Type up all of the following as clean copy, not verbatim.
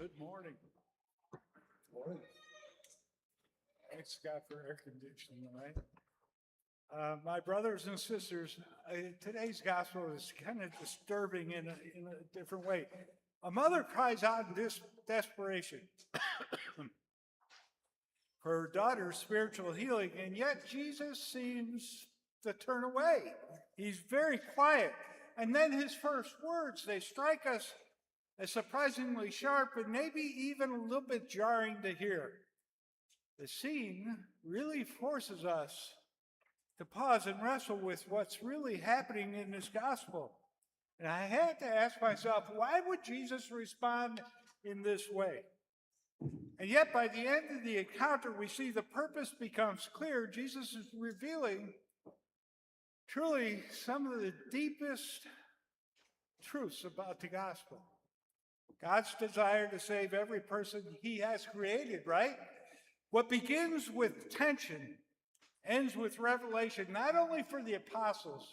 Good morning. Morning. Thanks, God, for air conditioning tonight. My brothers and sisters, today's gospel is kind of disturbing in a different way. A mother cries out in desperation for her daughter's spiritual healing, and yet Jesus seems to turn away. He's very quiet. And then his first words, they strike us as surprisingly sharp and maybe even a little bit jarring to hear. The scene really forces us to pause and wrestle with what's really happening in this gospel. And I had to ask myself, why would Jesus respond in this way? And yet, by the end of the encounter, we see the purpose becomes clear. Jesus is revealing truly some of the deepest truths about the gospel. God's desire to save every person he has created, right? What begins with tension ends with revelation, not only for the apostles,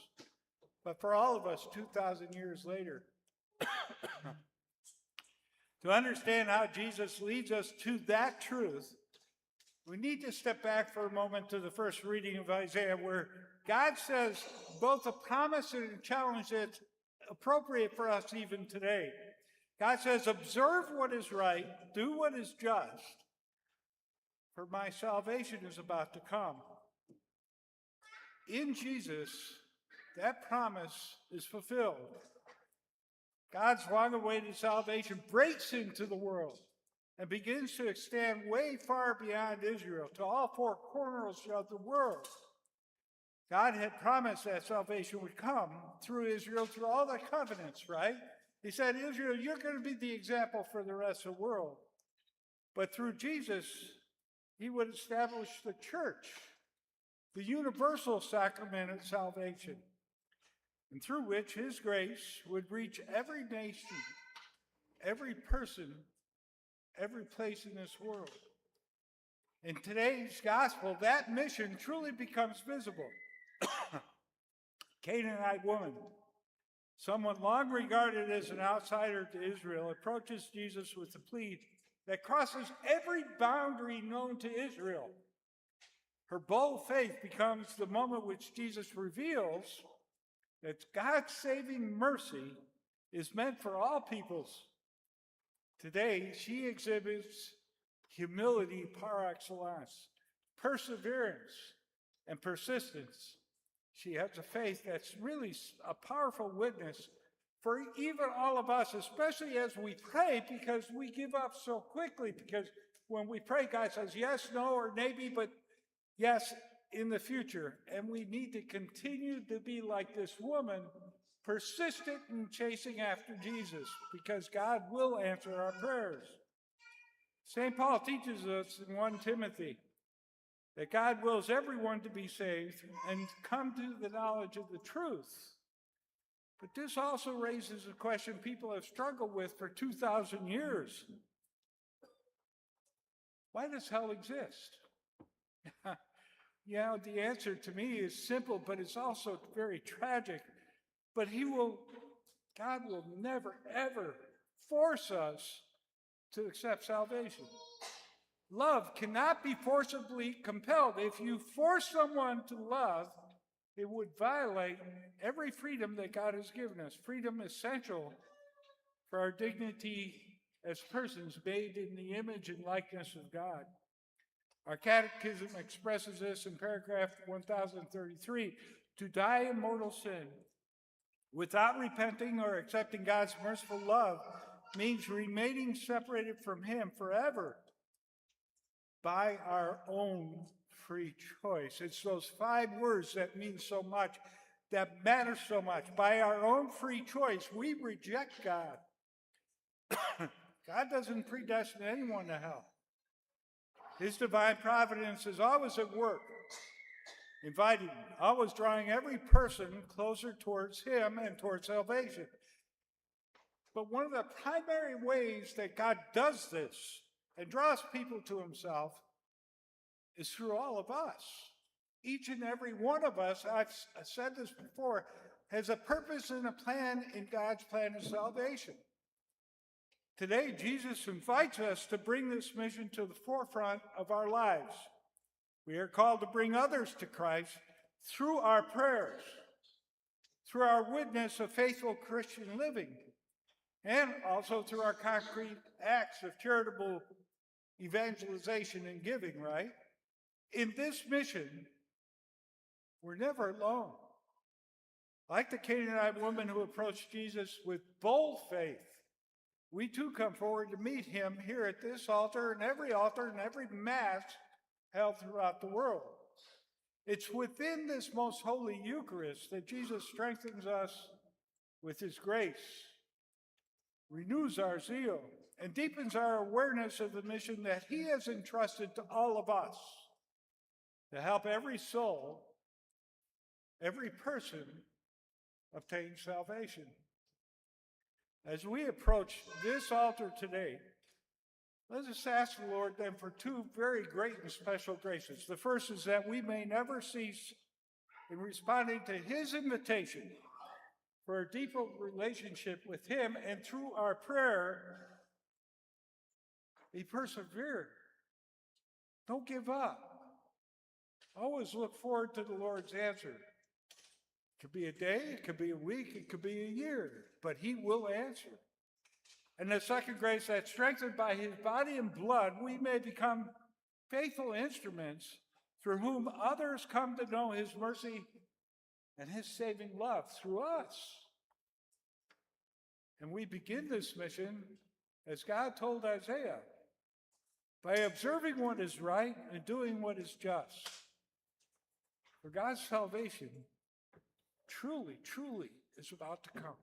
but for all of us 2,000 years later. To understand how Jesus leads us to that truth, we need to step back for a moment to the first reading of Isaiah, where God says both a promise and a challenge that's appropriate for us even today. God says, observe what is right, do what is just, for my salvation is about to come. In Jesus, that promise is fulfilled. God's long-awaited salvation breaks into the world and begins to extend way far beyond Israel to all four corners of the world. God had promised that salvation would come through Israel, through all the covenants, right? He said, Israel, you're going to be the example for the rest of the world. But through Jesus, he would establish the church, the universal sacrament of salvation, and through which his grace would reach every nation, every person, every place in this world. In today's gospel, that mission truly becomes visible. Canaanite woman, someone long regarded as an outsider to Israel, approaches Jesus with a plea that crosses every boundary known to Israel. Her bold faith becomes the moment which Jesus reveals that God's saving mercy is meant for all peoples. Today, she exhibits humility par excellence, perseverance, and persistence. She has a faith that's really a powerful witness for even all of us, especially as we pray, because we give up so quickly. Because when we pray, God says yes, no, or maybe, but yes, in the future. And we need to continue to be like this woman, persistent in chasing after Jesus, because God will answer our prayers. St. Paul teaches us in 1 Timothy that God wills everyone to be saved and come to the knowledge of the truth. But this also raises a question people have struggled with for 2,000 years. Why does hell exist? The answer to me is simple, but it's also very tragic. But God will never, ever force us to accept salvation. Love cannot be forcibly compelled. If you force someone to love, it would violate every freedom that God has given us. Freedom essential for our dignity as persons made in the image and likeness of God. Our catechism expresses this in paragraph 1033. To die in mortal sin without repenting or accepting God's merciful love means remaining separated from him forever by our own free choice. It's those 5 words that mean so much, that matter so much. By our own free choice, we reject God. God doesn't predestine anyone to hell. His divine providence is always at work, inviting, always drawing every person closer towards him and towards salvation. But one of the primary ways that God does this and draws people to himself is through all of us. Each and every one of us, I've said this before, has a purpose and a plan in God's plan of salvation. Today, Jesus invites us to bring this mission to the forefront of our lives. We are called to bring others to Christ through our prayers, through our witness of faithful Christian living, and also through our concrete acts of charitable evangelization and giving, right? In this mission, we're never alone. Like the Canaanite woman who approached Jesus with bold faith, we too come forward to meet him here at this altar and every Mass held throughout the world. It's within this most holy Eucharist that Jesus strengthens us with his grace, renews our zeal, and deepens our awareness of the mission that he has entrusted to all of us to help every soul, every person obtain salvation. As we approach this altar today, let us ask the Lord then for two very great and special graces. The first is that we may never cease in responding to his invitation for a deeper relationship with him, and through our prayer, be persevered. Don't give up. Always look forward to the Lord's answer. It could be a day, it could be a week, it could be a year, but he will answer. And the second grace, that strengthened by his body and blood, we may become faithful instruments through whom others come to know his mercy and his saving love through us. And we begin this mission, as God told Isaiah, by observing what is right and doing what is just. For God's salvation truly, truly is about to come.